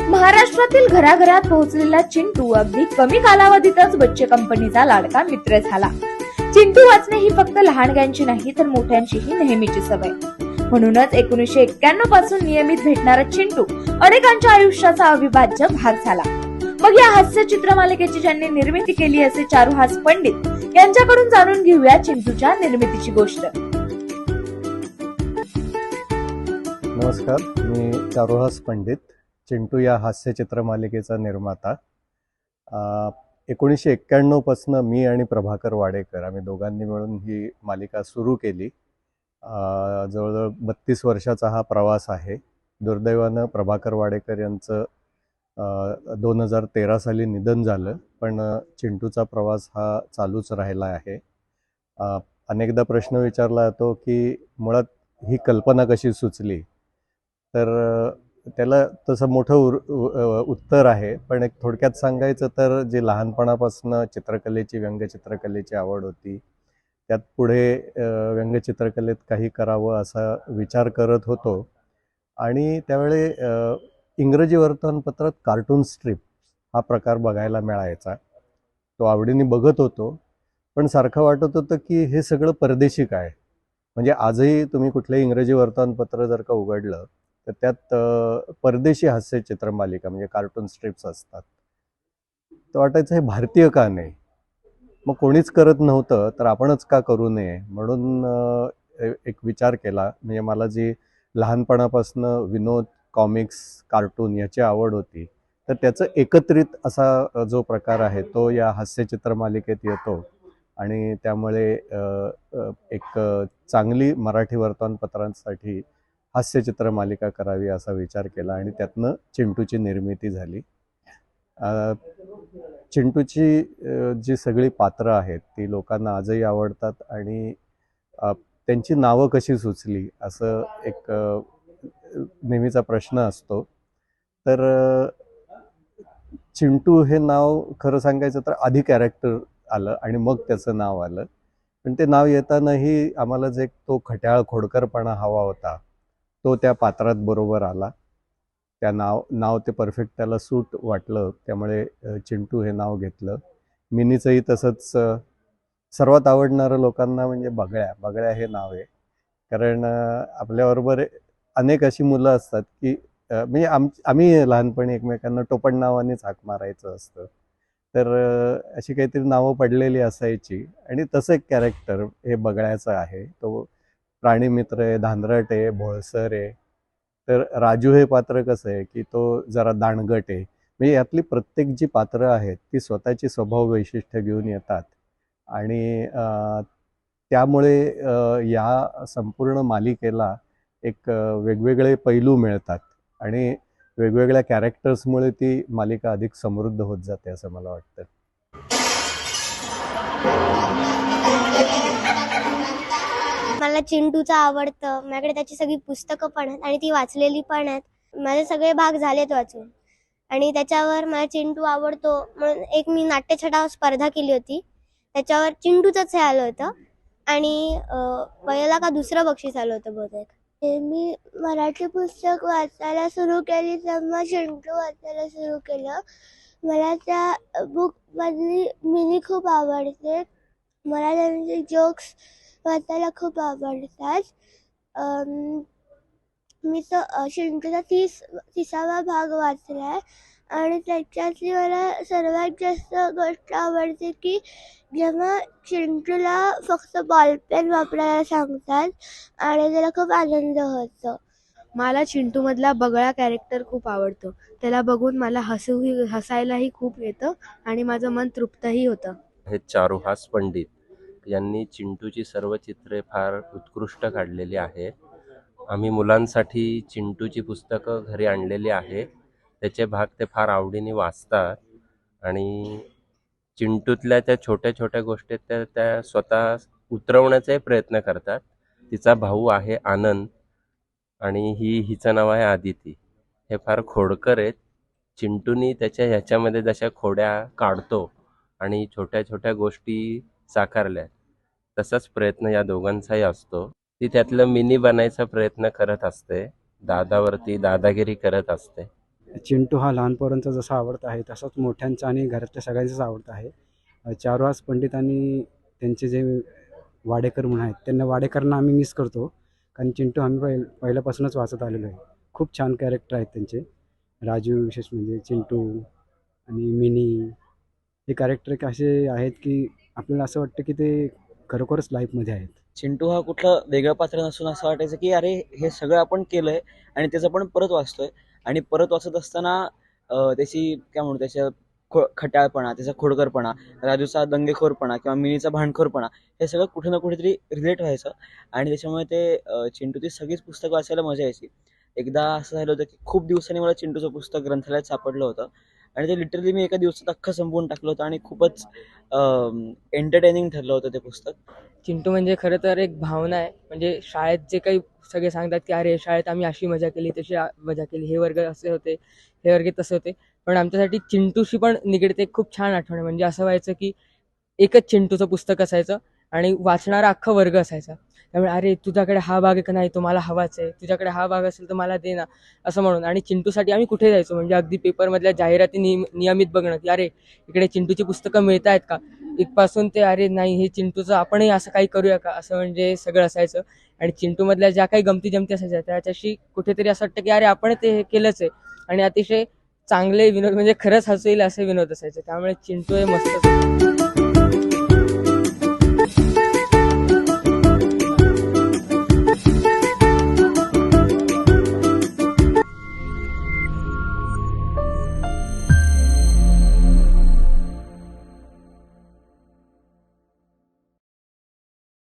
महाराष्ट्रातील घराघरात पोहोचलेला चिंटू अगदी कमी कालावधीतच बच्चे कंपनीचा लाडका मित्र झाला. चिंटू वाचणे ही फक्त लहानग्यांची नाही तर मोठ्यांचीही नेहमीची सवय. म्हणूनच 1991 पासून नियमित भेटणारा चिंटू अनेकांच्या आयुष्याचा अविभाज्य भाग झाला. मग या हास्य चित्रमालिकेची ज्यांनी निर्मिती केली असे चारुहास पंडित यांच्याकडून जाणून घेऊया चिंटूच्या निर्मितीची गोष्ट. नमस्कार, मी चारुहास पंडित, चिंटू या हास्य चित्रमालिकेचा निर्माता. 1991 पासून मी आणि प्रभाकर वाडेकर आम्ही दोघांनी मिळून ही मालिका सुरू केली. जवळजवळ 32 वर्षाचा हा प्रवास आहे. दुर्दैवानं प्रभाकर वाडेकर यांचं 2013 साली निधन झालं, पण चिंटूचा प्रवास हा चालूच राहिला आहे. अनेकदा प्रश्न विचारला जातो की मुळात ही कल्पना कशी सुचली, तर त्याला तसं मोठं उत्तर आहे. पण एक थोडक्यात सांगायचं तर जे लहानपणापासून चित्रकलेची, व्यंगचित्रकलेची आवड होती, त्यात पुढे व्यंगचित्रकलेत काही करावं असा विचार करत होतो. आणि त्यावेळी इंग्रजी वर्तमानपत्रात कार्टून स्ट्रीप हा प्रकार बघायला मिळायचा. तो आवडीने बघत होतो, पण सारखं वाटत होतं की हे सगळं परदेशी काय. म्हणजे आजही तुम्ही कुठलंही इंग्रजी वर्तमानपत्र जर का उघडलं तर त्यात परदेशी हास्य चित्रमालिका म्हणजे कार्टून स्ट्रिप्स असतात. तर वाटायचं हे भारतीय का नाही. मग कोणीच करत नव्हतं तर आपणच का करू नये, म्हणून एक विचार केला. म्हणजे मला जी लहानपणापासून विनोद, कॉमिक्स, कार्टून याची आवड होती, तर त्याचं एकत्रित असा जो प्रकार आहे तो या हास्य चित्रमालिकेत येतो. आणि त्यामुळे एक चांगली मराठी वर्तमानपत्रांसाठी हास्य चित्रमालिका करावी असा विचार केला आणि त्यातनं चिंटूची निर्मिती झाली. चिंटूची जी सगळी पात्रं आहेत ती लोकांना आजही आवडतात आणि त्यांची नावं कशी सुचली असं एक नेहमीचा प्रश्न असतो. तर चिंटू हे नाव खरं सांगायचं तर आधी कॅरेक्टर आलं आणि मग त्याचं नाव आलं. पण ते नाव येतानाही आम्हाला जे तो खट्याळ खोडकरपणा हवा होता तो त्या पात्रात बरोबर आला. त्या नाव ते परफेक्ट त्याला सूट वाटलं, त्यामुळे चिंटू हे नाव घेतलं. मिनीचंही तसंच. सर्वात आवडणारं लोकांना म्हणजे बगळ्या हे नाव आहे. कारण आपल्याबरोबर अनेक अशी मुलं असतात की म्हणजे आम्ही लहानपणी एकमेकांना टोपण नावानेच हाक मारायचं असतं. तर अशी काहीतरी नावं पडलेली असायची आणि तसं एक कॅरेक्टर हे बगळ्याचं आहे. तो प्राणीमित्र आहे, धांदरट आहे, भोळसर आहे. तर राजू हे पात्र कसं आहे की तो जरा दाणगट आहे. म्हणजे यातली प्रत्येक जी पात्रं आहेत ती स्वतःची स्वभाव वैशिष्ट्य घेऊन येतात आणि त्यामुळे या संपूर्ण मालिकेला एक वेगवेगळे पैलू मिळतात आणि वेगवेगळ्या कॅरेक्टर्समुळे ती मालिका अधिक समृद्ध होत जाते असं मला वाटतं. मला चिंटूचं आवडतं. माझ्याकडे त्याची सगळी पुस्तकं पण आहेत आणि ती वाचलेली पण आहेत. माझे सगळे भाग झालेत वाचून आणि त्याच्यावर मला चिंटू आवडतो म्हणून एक मी नाट्यछटा स्पर्धा केली होती. त्याच्यावर चिंटूचंच हे आलं होतं आणि पहिला का दुसरं बक्षीस आलं होतं बहुतेक. मी मराठी पुस्तक वाचायला सुरू केली तेव्हा चिंटू वाचायला सुरू केलं. मला त्या बुकमधली मिनी खूप आवडते. मला त्यांचे जोक्स वाचायला खूप आवडतात. मी तो चिंटूचा 30वा भाग वाचलाय आणि त्याच्यातली मला सर्वात जास्त गोष्ट आवडते की जेव्हा चिंटूला फक्त बॉलपेन वापरायला सांगतात आणि त्याला खूप आनंद होतो. मला चिंटूमधला बगळा कॅरेक्टर खूप आवडतो. त्याला बघून मला हसायलाही खूप येतं आणि माझं मन तृप्तही होतं. हे चारुहास पंडित यांनी चिंटूची सर्व चित्रे फार उत्कृष्ट काढलेली आहेत. आम्ही मुलांसाठी चिंटूची पुस्तकं घरी आणलेली आहे. त्याचे भाग ते फार आवडीने वाचतात आणि चिंटूतल्या त्या छोट्या छोट्या गोष्टी त्या स्वतः उतरवण्याचाही प्रयत्न करतात. तिचा भाऊ आहे आनंद आणि हिचं नाव आहे आदिती. हे फार खोडकर आहेत. चिंटूनी त्याच्या ह्याच्यामध्ये जशा खोड्या काढतो आणि छोट्या छोट्या गोष्टी साकारल्या तसाच प्रयत्न या दोघांचाही असतो. ती त्यातलं मिनी बनायचा प्रयत्न करत असते, दादावरती दादागिरी करत असते. चिंटू हा लहान पोरांचा जसा आवडता आहे तसाच मोठ्यांचा आणि घरातल्या सगळ्यांचाच आवडता आहे. चारुहास पंडित आणि त्यांचे जे वाडेकर म्हणून आहेत त्यांना वाडेकरांना आम्ही मिस करतो, कारण चिंटू आम्ही पहिल्यापासूनच वाचत आलेलो आहे. खूप छान कॅरेक्टर आहेत त्यांचे. राजू विशेष म्हणजे चिंटू आणि मिनी हे कॅरेक्टर एक असे आहेत की आपल्याला असं वाटतं की ते खरोखरच लाईफमध्ये आहेत. चिंटू हा कुठलं वेगळं पात्र नसून असं वाटायचं की अरे हे सगळं आपण केलंय आणि त्याचं आपण परत वाचतोय. आणि परत वाचत असताना त्याची काय म्हणू त्याच्या खट्याळपणा, त्याचा खोडकरपणा, राजूचा दंगेखोरपणा किंवा मिनीचा भांडखोरपणा हे सगळं कुठे ना कुठेतरी रिलेट व्हायचं. आणि त्याच्यामुळे ते चिंटूची सगळीच पुस्तकं वाचायला मजा यायची. एकदा असं झालं होतं की खूप दिवसांनी मला चिंटूचं पुस्तक ग्रंथालयात सापडलं होतं आणि ते लिटरली मी एका दिवसात अख्खं संपवून टाकलं होतं आणि खूपच एंटरटेनिंग ठरलं होतं ते पुस्तक. चिंटू म्हणजे खरं तर एक भावना आहे. म्हणजे शाळेत जे काही सगळे सांगतात की अरे शाळेत आम्ही अशी मजा केली, तशी मजा केली, हे वर्ग असे होते, हे वर्ग तसे होते, पण आमच्यासाठी चिंटूशी पण निगडीत एक खूप छान आठवण आहे. म्हणजे असं व्हायचं की एकच चिंटूचं पुस्तक असायचं आणि वाचणारा अख्खा वर्ग असायचा. त्यामुळे अरे तुझ्याकडे हा भाग आहे का, नाही तो मला हवाच आहे, तुझ्याकडे हा भाग असेल तर मला दे ना, असं म्हणून. आणि चिंटूसाठी आम्ही कुठे जायचो, म्हणजे अगदी पेपरमधल्या जाहिराती नियमित बघणं की अरे इकडे चिंटूची पुस्तकं मिळत आहेत का, इथपासून ते अरे नाही हे चिंटूचं आपणही असं काही करूया का, असं म्हणजे सगळं असायचं. आणि चिंटूमधल्या ज्या काही गमती जमती असायच्या त्याच्याशी कुठेतरी असं वाटतं की अरे आपण ते हे केलंच आहे. आणि अतिशय चांगले विनोद, म्हणजे खरंच हसू येईल असे विनोद असायचे. त्यामुळे चिंटू हे मस्तच होतं.